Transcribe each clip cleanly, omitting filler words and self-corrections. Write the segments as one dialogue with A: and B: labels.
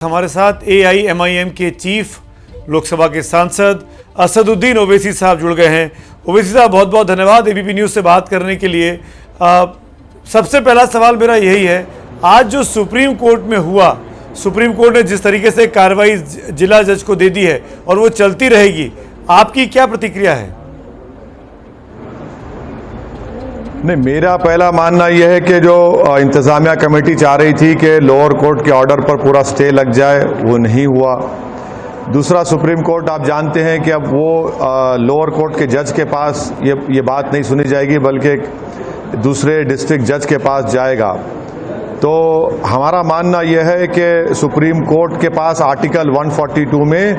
A: हमारे साथ AIMIM के चीफ लोकसभा के सांसद असदुद्दीन ओवैसी साहब जुड़ गए हैं। ओवैसी साहब, बहुत बहुत धन्यवाद ABP न्यूज़ से बात करने के लिए। सबसे पहला सवाल मेरा यही है, आज जो सुप्रीम कोर्ट में हुआ, सुप्रीम कोर्ट ने जिस तरीके से कार्रवाई जिला जज को दे दी है और वो चलती रहेगी, आपकी क्या प्रतिक्रिया है?
B: नहीं, मेरा पहला मानना यह है कि जो इंतजामिया कमेटी चाह रही थी कि लोअर कोर्ट के ऑर्डर पर पूरा स्टे लग जाए, वो नहीं हुआ। दूसरा, सुप्रीम कोर्ट आप जानते हैं कि अब वो लोअर कोर्ट के जज के पास ये बात नहीं सुनी जाएगी, बल्कि दूसरे डिस्ट्रिक्ट जज के पास जाएगा। तो हमारा मानना यह है कि सुप्रीम कोर्ट के पास आर्टिकल 142 में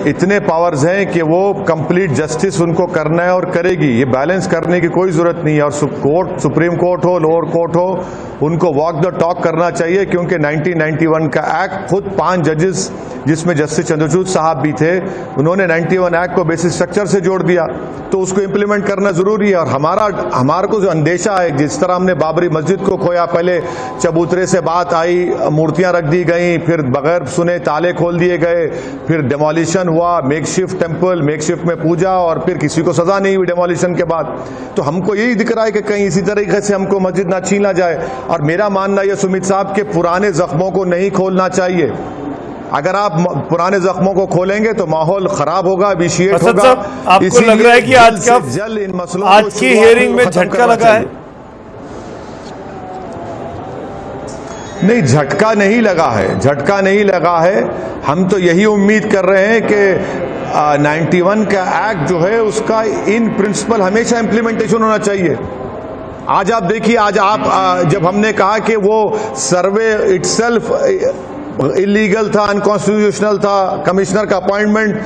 B: इतने पावर्स हैं कि वो कंप्लीट जस्टिस उनको करना है और करेगी। ये बैलेंस करने की कोई जरूरत नहीं है। और सुप्रीम कोर्ट हो, लोअर कोर्ट हो, उनको वॉक द टॉक करना चाहिए, क्योंकि 1991 का एक्ट खुद 5 जजेस, जिसमें जस्टिस चंद्रचूड़ साहब भी थे, उन्होंने 91 एक्ट को बेसिक स्ट्रक्चर से जोड़ दिया। तो उसको इम्प्लीमेंट करना जरूरी है। और हमारे को जो अंदेशा है, जिस तरह हमने बाबरी मस्जिद को खोया, पहले चबूतरे से बात आई, मूर्तियां रख दी गई, फिर बगैर सुने ताले खोल दिए गए, फिर डेमोलिशन हुआ, मेकशिफ्ट टेंपल, मेकशिफ्ट में पूजा, और फिर किसी को सजा नहीं हुई डेमोलिशन के बाद। तो हमको यही दिख रहा है कि कहीं इसी तरीके से हमको मस्जिद ना छीना जाए। और मेरा मानना यह सुमित साहब के पुराने जख्मों को नहीं खोलना चाहिए। अगर आप पुराने जख्मों को खोलेंगे तो माहौल खराब होगा, विशिएट होगा।
A: आपको लग रहा है कि आज
B: इन मसलों
A: आज की हियरिंग में झटका लगा है?
B: नहीं, झटका नहीं लगा है, झटका नहीं लगा है। हम तो यही उम्मीद कर रहे हैं कि 91 का एक्ट जो है उसका इन प्रिंसिपल हमेशा इंप्लीमेंटेशन होना चाहिए। आज आप देखिए, आज आप जब हमने कहा कि वो सर्वे इटसेल्फ इलीगल था, अनकॉन्स्टिट्यूशनल था, कमिश्नर का अपॉइंटमेंट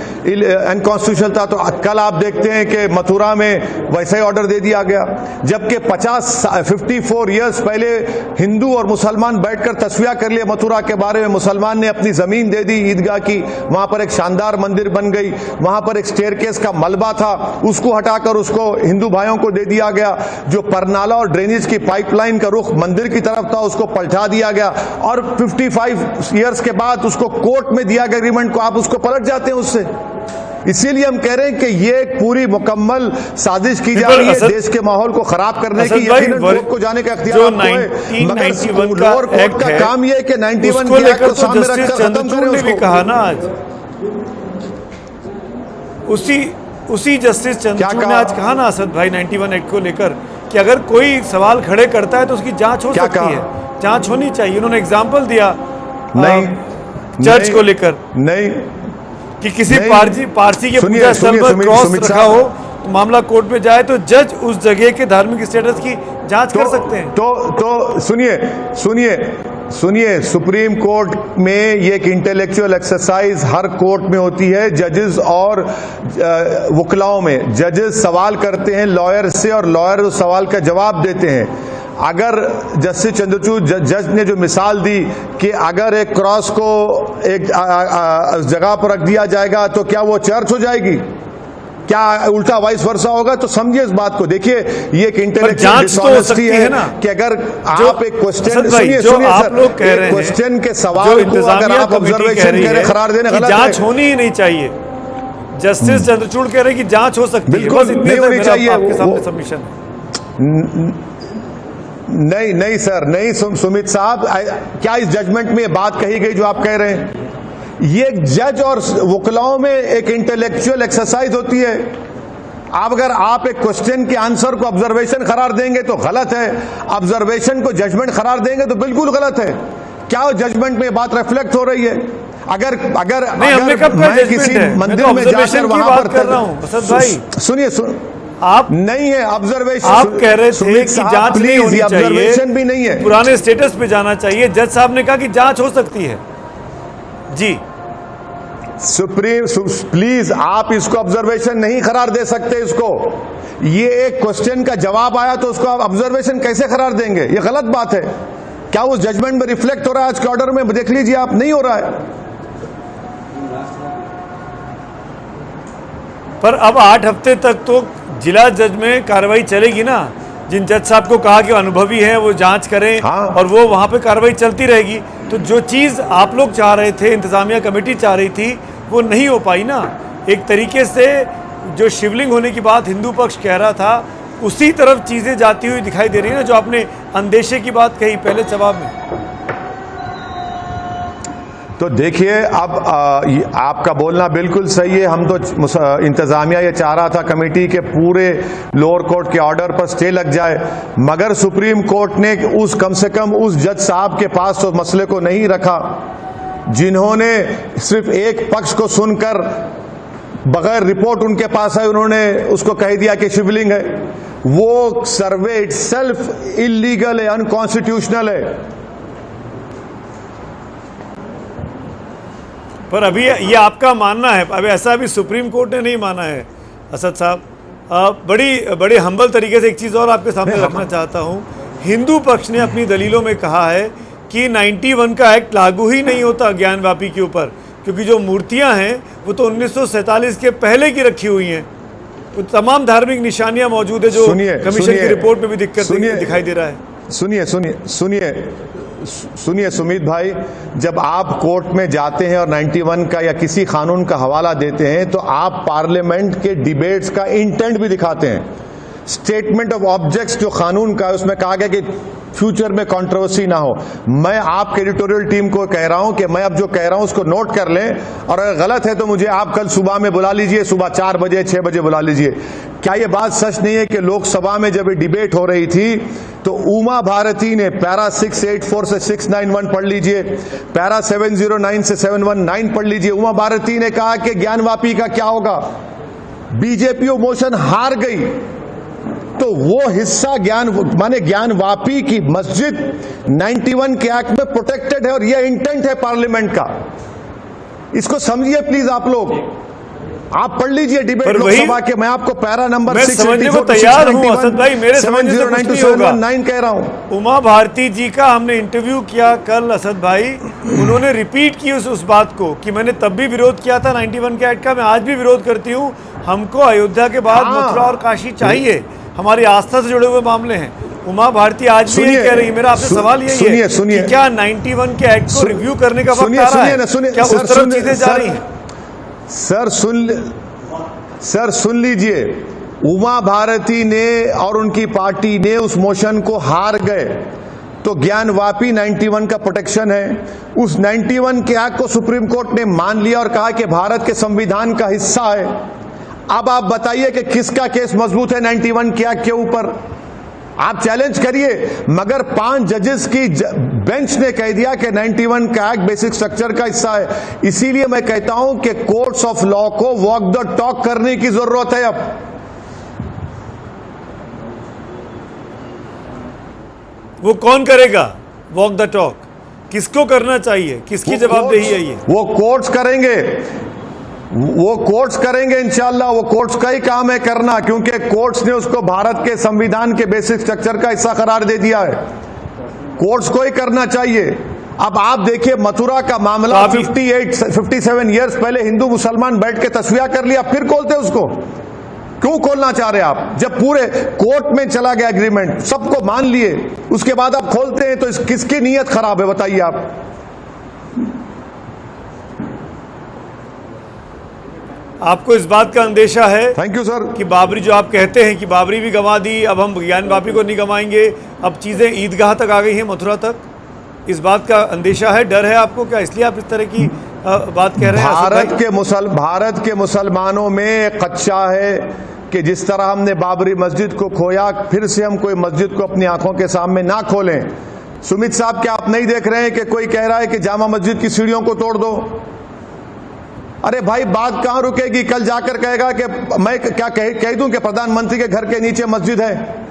B: अनकॉन्स्टिट्यूशनल था, तो कल आप देखते हैं कि मथुरा में वैसा ही ऑर्डर दे दिया गया। जबकि 54 ईयर्स पहले हिंदू और मुसलमान बैठकर तस्वीर कर लिए मथुरा के बारे में। मुसलमान ने अपनी जमीन दे दी ईदगाह की, वहां पर एक शानदार मंदिर बन गई, वहां पर एक स्टेयरकेस का मलबा था, उसको हटाकर उसको हिंदू भाइयों को दे दिया गया। जो परनाला और ड्रेनेज की पाइपलाइन का रुख मंदिर की तरफ था, उसको पलटा दिया गया। और 55 ईयर्स के बाद उसको कोर्ट में दिया गया एग्रीमेंट को, आप उसको पलट जाते हैं उससे। इसीलिए हम कह रहे हैं कि ये पूरी मुकम्मल साजिश की जा रही है देश के माहौल को खराब करने की। यकीनन कोर्ट को जाने का इख्तियार आपको है, मगर लोअर कोर्ट का काम ये है कि 91 के एक्ट को सामने रखकर खत्म करें उसको।
A: कहा ना आज उसी जस्टिस चंद्रचूड़ ने आज कहा ना असद भाई 91 एक्ट को लेकर कि अगर कोई सवाल खड़े करता है तो उसकी जांच हो सकती है, जांच होनी चाहिए। उन्होंने एग्जाम्पल दिया चर्च को लेकर, नहीं कि किसी पारसी के पूजा स्थल पर क्रॉस रखा हो तो मामला कोर्ट में जाए तो जज उस जगह के धार्मिक स्टेटस की जांच कर सकते हैं।
B: तो सुनिए, सुप्रीम कोर्ट में ये एक इंटेलेक्चुअल एक्सरसाइज हर कोर्ट में होती है। जजेस और वकलाओं में जजेस सवाल करते हैं लॉयर से, और लॉयर उस सवाल का जवाब देते हैं। अगर जस्टिस चंद्रचूड़ जज ने जो मिसाल दी कि अगर एक क्रॉस को एक जगह पर रख दिया जाएगा तो क्या वो चर्च हो जाएगी, क्या उल्टा वाइस वर्सा होगा, तो समझिए इस बात को। देखिए, ये एक इंटेलेक्चुअल डिसऑनेस्टी है ना कि अगर आप एक क्वेश्चन सुनिए सर, क्वेश्चन के सवाल को अगर आप ऑब्जर्वेशन करें, करार देने गलत है,
A: जांच होनी ही नहीं चाहिए। जस्टिस चंद्रचूड़ कह रहे हैं कि जांच हो सकती है,
B: बिल्कुल नहीं होनी चाहिए।
A: आपके सामने सबमिशन
B: नहीं सर, नहीं सुमित साहब, क्या इस जजमेंट में बात कही गई जो आप कह रहे हैं? ये जज और वकलाओं में एक इंटेलेक्चुअल एक्सरसाइज होती है। अगर आप एक क्वेश्चन के आंसर को ऑब्जर्वेशन करार देंगे तो गलत है, ऑब्जर्वेशन को जजमेंट करार देंगे तो बिल्कुल गलत है। क्या जजमेंट में बात रिफ्लेक्ट हो रही है? अगर मैं किसी मंदिर में जाकर वहां पर सुनिए
A: आप
B: नहीं है ऑब्जर्वेशन,
A: आप कह रहे थे कि जांच नहीं होनी चाहिए,
B: ऑब्जर्वेशन भी नहीं है,
A: पुराने स्टेटस पे जाना चाहिए। जज साहब ने कहा कि जांच हो सकती है। जी
B: सुप्रीम प्लीज, आप इसको ऑब्जर्वेशन नहीं करार दे सकते। इसको ये एक क्वेश्चन का जवाब आया तो उसको आप ऑब्जर्वेशन कैसे करार देंगे? ये गलत बात है। क्या उस जजमेंट में रिफ्लेक्ट हो रहा है आज के ऑर्डर में? देख लीजिए आप, नहीं हो रहा है।
A: पर अब 8 हफ्ते तक तो जिला जज में कार्रवाई चलेगी ना। जिन जज साहब को कहा कि अनुभवी हैं वो जांच करें, और वो वहां पे कार्रवाई चलती रहेगी। तो जो चीज़ आप लोग चाह रहे थे, इंतज़ामिया कमेटी चाह रही थी, वो नहीं हो पाई ना। एक तरीके से जो शिवलिंग होने की बात हिंदू पक्ष कह रहा था, उसी तरफ चीज़ें जाती हुई दिखाई दे रही है ना, जो आपने अंदेशे की बात कही पहले जवाब में।
B: तो देखिए, अब आपका बोलना बिल्कुल सही है। हम तो इंतजामिया ये चाह रहा था कमेटी के पूरे लोअर कोर्ट के ऑर्डर पर स्टे लग जाए, मगर सुप्रीम कोर्ट ने कम से कम उस जज साहब के पास तो मसले को नहीं रखा जिन्होंने सिर्फ एक पक्ष को सुनकर बगैर रिपोर्ट उनके पास है उन्होंने उसको कह दिया कि शिवलिंग है। वो सर्वे इटसेल्फ इलीगल है, अनकॉन्स्टिट्यूशनल है।
A: पर अभी ये आपका मानना है, अब ऐसा अभी सुप्रीम कोर्ट ने नहीं माना है असद साहब। बड़ी हम्बल तरीके से एक चीज़ और आपके सामने रखना चाहता हूँ। हिंदू पक्ष ने अपनी दलीलों में कहा है कि 91 का एक्ट लागू ही नहीं होता ज्ञानवापी के ऊपर, क्योंकि जो मूर्तियाँ हैं वो तो 1947 के पहले की रखी हुई हैं। तो तमाम धार्मिक निशानियाँ मौजूद है जो कमीशन की रिपोर्ट में भी दिखाई दे रहा है।
B: सुनिए सुमित भाई, जब आप कोर्ट में जाते हैं और 91 का या किसी कानून का हवाला देते हैं तो आप पार्लियामेंट के डिबेट्स का इंटेंट भी दिखाते हैं। स्टेटमेंट ऑफ ऑब्जेक्ट्स जो कानून का है उसमें कहा गया कि फ्यूचर में कंट्रोवर्सी ना हो। मैं आपके एडिटोरियल टीम को कह रहा हूं कि मैं अब जो कह रहा हूं उसको नोट कर लें, और अगर गलत है तो मुझे आप कल सुबह में बुला लीजिए, सुबह 4 बजे 6 बजे बुला लीजिए। क्या यह बात सच नहीं है कि लोकसभा में जब ये डिबेट हो रही थी तो उमा भारती ने पैरा 684 से 691 पढ़ लीजिए, पैरा 709 से 719 पढ़ लीजिए। उमा भारती ने कहा कि ज्ञानवापी का क्या होगा, बीजेपी मोशन हार गई तो वो हिस्सा ज्ञानवापी की मस्जिद 91 के एक्ट में प्रोटेक्टेड है, और ये इंटेंट है पार्लियामेंट का। इसको समझिए प्लीज आप लोग, आप पढ़ लीजिए डिबेट लोकसभा के। मैं आपको पैरा नंबर
A: मैं समझने को तैयार हूं असद भाई, मेरे समझने से कुछ नहीं होगा।
B: 9 कह रहा हूं।
A: उमा भारती जी का हमने इंटरव्यू किया कल असद भाई, उन्होंने रिपीट की उस बात को कि मैंने तब भी विरोध किया था 91 के एक्ट का, मैं आज भी विरोध करती हूँ। हमको अयोध्या के बाद मथुरा और काशी चाहिए, हमारी आस्था से जुड़े हुए मामले हैं। उमा भारती आज भी यही कह रही है। मेरा आपसे सवाल यही है कि क्या 91 के एक्ट को रिव्यू करने का वक्त आ रहा है? क्या उस तरफ चीजें जा रही हैं?
B: सर सुन लीजिए, उमा भारती ने और उनकी पार्टी ने उस मोशन को हार गए तो ज्ञानवापी 91 का प्रोटेक्शन है। उस 91 के एक्ट को सुप्रीम कोर्ट ने मान लिया और कहा कि भारत के संविधान का हिस्सा है। अब आप बताइए कि किसका केस मजबूत है 91 के एक्ट के ऊपर? आप चैलेंज करिए, मगर 5 जजेस की बेंच ने कह दिया कि 91 का एक्ट बेसिक स्ट्रक्चर का हिस्सा है। इसीलिए मैं कहता हूं कि कोर्ट्स ऑफ लॉ को वॉक द टॉक करने की जरूरत है। अब
A: वो कौन करेगा वॉक द टॉक? किसको करना चाहिए? किसकी जवाबदेही है ये?
B: वो कोर्ट्स करेंगे, वो कोर्ट्स करेंगे इंशाल्लाह। वो कोर्ट्स का ही काम है करना, क्योंकि कोर्ट्स ने उसको भारत के संविधान के बेसिक स्ट्रक्चर का हिस्सा करार दे दिया है। कोर्ट्स को ही करना चाहिए। अब आप देखिए मथुरा का मामला 57 ईयर्स पहले हिंदू मुसलमान बैठ के तस्वीर कर लिया, फिर खोलते उसको। क्यों खोलना चाह रहे आप? जब पूरे कोर्ट में चला गया एग्रीमेंट, सबको मान लिए, उसके बाद आप खोलते हैं, तो किसकी नीयत खराब है बताइए आप?
A: आपको इस बात का अंदेशा है
B: थैंक यू सर
A: कि बाबरी, जो आप कहते हैं कि बाबरी भी गंवा दी, अब हम ज्ञानवापी को नहीं गंवाएंगे, अब चीजें ईदगाह तक आ गई हैं, मथुरा तक, इस बात का अंदेशा है, डर है आपको क्या? इसलिए आप इस तरह की बात कह रहे हैं?
B: भारत के मुसलमानों में एक कच्चा है कि जिस तरह हमने बाबरी मस्जिद को खोया, फिर से हम कोई मस्जिद को अपनी आंखों के सामने ना खोलें। सुमित साहब, क्या आप नहीं देख रहे हैं कि कोई कह रहा है कि जामा मस्जिद की सीढ़ियों को तोड़ दो? अरे भाई, बात कहां रुकेगी? कल जाकर कहेगा कि मैं क्या कह दूं कि प्रधानमंत्री के घर के नीचे मस्जिद है।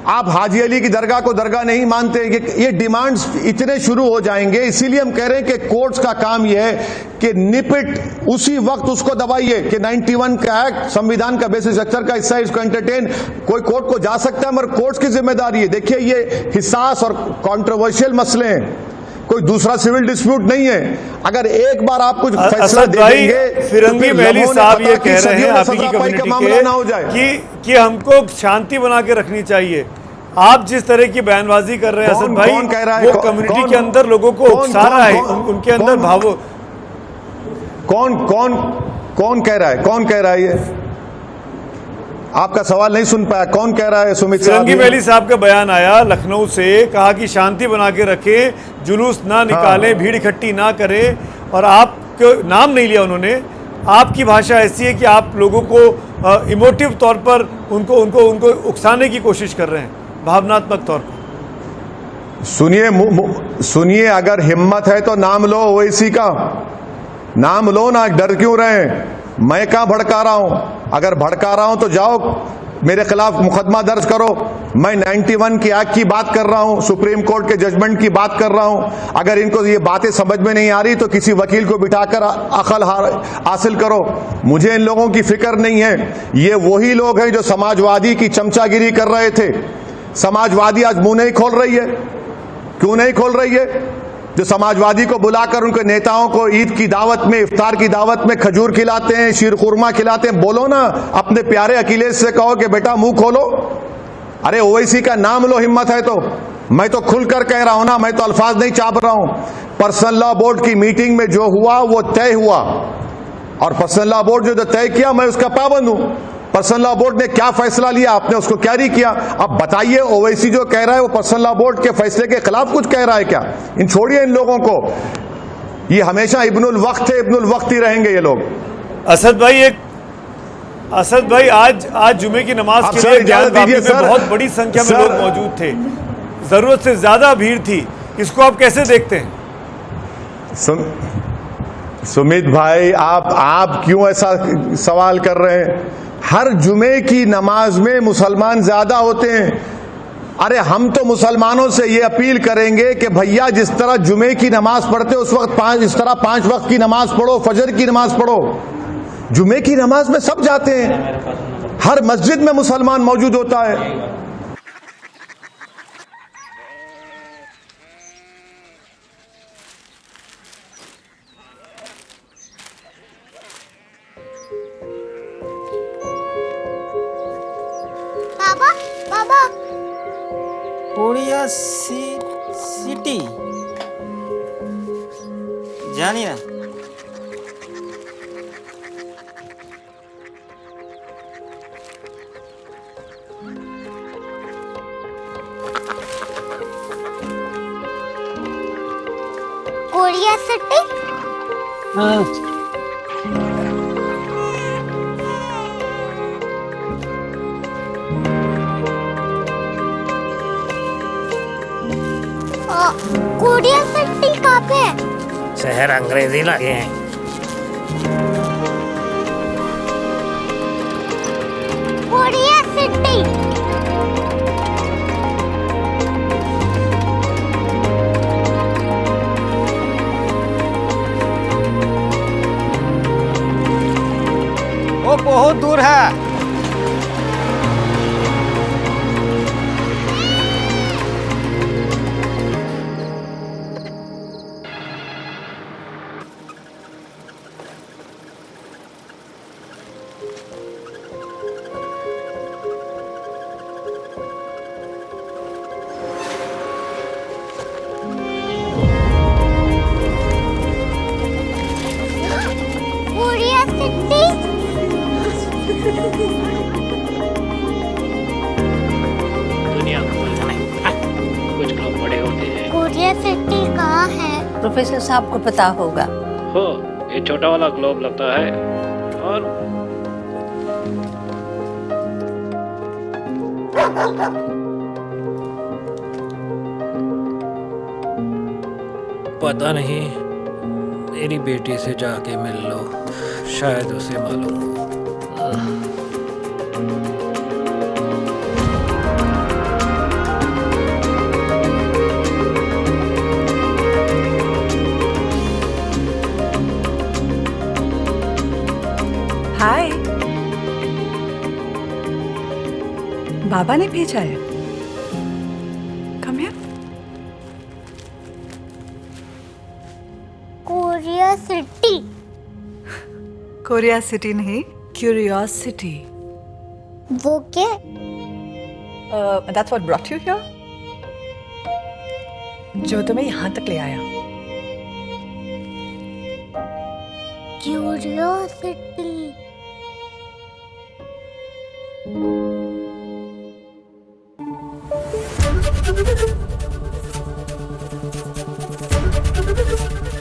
B: आप हाजी अली की दरगाह को दरगाह नहीं मानते। ये डिमांड्स इतने शुरू हो जाएंगे। इसीलिए हम कह रहे हैं कि कोर्ट्स का काम यह है कि निपिट उसी वक्त उसको दबाइए कि 91 का एक्ट संविधान का बेसिक स्ट्रक्चर का हिस्सा है, इसको एंटरटेन। कोई कोर्ट को जा सकता है, मगर कोर्ट्स की जिम्मेदारी है। देखिए, ये हिसास और कंट्रोवर्शियल मसले हैं, कोई दूसरा सिविल डिस्प्यूट नहीं है। अगर एक बार आप कुछ फैसला दे देंगे,
A: फिरंगी महली साहब ये कह रहे हैं आप ही की कम्युनिटी के कि हमको शांति बना के रखनी चाहिए। आप जिस तरह की बयानबाजी कर रहे हैं असद भाई,
B: कौन कह रहा है?
A: वो कम्युनिटी के अंदर लोगों को उकसा रहा है, उनके अंदर भावो।
B: कौन कह रहा है? कौन कह रहा है? ये आपका सवाल नहीं सुन पाया। कौन कह रहा है? सुमित साहब,
A: फिरंगी मैली साहब का बयान आया लखनऊ से, कहा कि शांति बना के रखें, जुलूस ना निकालें, भीड़ इकट्ठी ना करें, और आपको नाम नहीं लिया उन्होंने। आपकी भाषा ऐसी है कि आप लोगों को इमोटिव तौर पर उनको उकसाने की कोशिश कर रहे हैं, भावनात्मक तौर पर।
B: सुनिए, अगर हिम्मत है तो नाम लो ओवैसी का, नाम लो ना, डर क्यों रहे? मैं कहाँ भड़का रहा हूं? अगर भड़का रहा हूं तो जाओ मेरे खिलाफ मुकदमा दर्ज करो। मैं 91 की एक्ट की बात कर रहा हूं, सुप्रीम कोर्ट के जजमेंट की बात कर रहा हूं। अगर इनको ये बातें समझ में नहीं आ रही तो किसी वकील को बिठाकर अकल हासिल करो। मुझे इन लोगों की फिक्र नहीं है। ये वही लोग हैं जो समाजवादी की चमचागिरी कर रहे थे। समाजवादी आज मुंह नहीं खोल रही है। क्यों नहीं खोल रही है? जो समाजवादी को बुलाकर उनके नेताओं को ईद की दावत में, इफ्तार की दावत में खजूर खिलाते हैं, शीर खुरमा खिलाते हैं। बोलो ना, अपने प्यारे अखिलेश से कहो कि बेटा मुंह खोलो। अरे ओवैसी का नाम लो, हिम्मत है तो। मैं तो खुलकर कह रहा हूं ना, मैं तो अल्फाज नहीं चाप रहा हूं। पर्सनल लॉ बोर्ड की मीटिंग में जो हुआ वो तय हुआ, और पर्सनल लॉ बोर्ड जो तय किया मैं उसका पाबंद हूं। पर्सनल लॉ बोर्ड ने क्या फैसला लिया, आपने उसको कैरी किया। अब बताइए, ओवैसी जो कह रहा है वो पर्सनल लॉ बोर्ड के फैसले के खिलाफ कुछ कह रहा है क्या? इन छोड़िए इन लोगों को, ये हमेशा इब्नुल वक्त है, इब्नुल वक्त ही रहेंगे ये लोग।
A: असद भाई आज जुमे की नमाज के लिए ज्ञानवापी में बहुत बड़ी संख्या में लोग मौजूद थे, जरूरत से ज्यादा भीड़ थी, इसको आप कैसे देखते हैं?
B: सुमित भाई, आप क्यों ऐसा सवाल कर रहे हैं? हर जुमे की नमाज में मुसलमान ज्यादा होते हैं। अरे हम तो मुसलमानों से ये अपील करेंगे कि भैया जिस तरह जुमे की नमाज पढ़ते उस वक्त इस तरह 5 वक्त की नमाज पढ़ो, फजर की नमाज पढ़ो। जुमे की नमाज में सब जाते हैं, हर मस्जिद में मुसलमान मौजूद होता है।
C: बाबा
D: कोरिया सिटी জানি না।
C: Korea city?
D: हाँ।
C: कोरिया सिटी कहाँ पे है?
D: शहर अंग्रेजी लगे हैं।
C: Korea city.
D: वो बहुत दूर है।
C: Korea city.
E: दुनिया को बोलना नहीं, कुछ लोग बड़े होते हैं।
C: कोरिया सिटी कहाँ है?
F: प्रोफेसर साहब को पता होगा।
E: हो, ये छोटा वाला ग्लोब लगता है और पता नहीं, मेरी बेटी से जाके मिल लो, शायद उसे मालूम हो।
G: हाय, बाबा ने भेजा है। Come here.
C: Korea city.
G: Korea city नहीं, क्यूरियोसिटी।
C: वो क्या?
G: That's what brought you here? जो तुम्हें यहाँ तक ले आया.
C: क्यूरियोसिटी.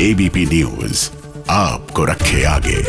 H: एबीपी न्यूज आपको रखे आगे.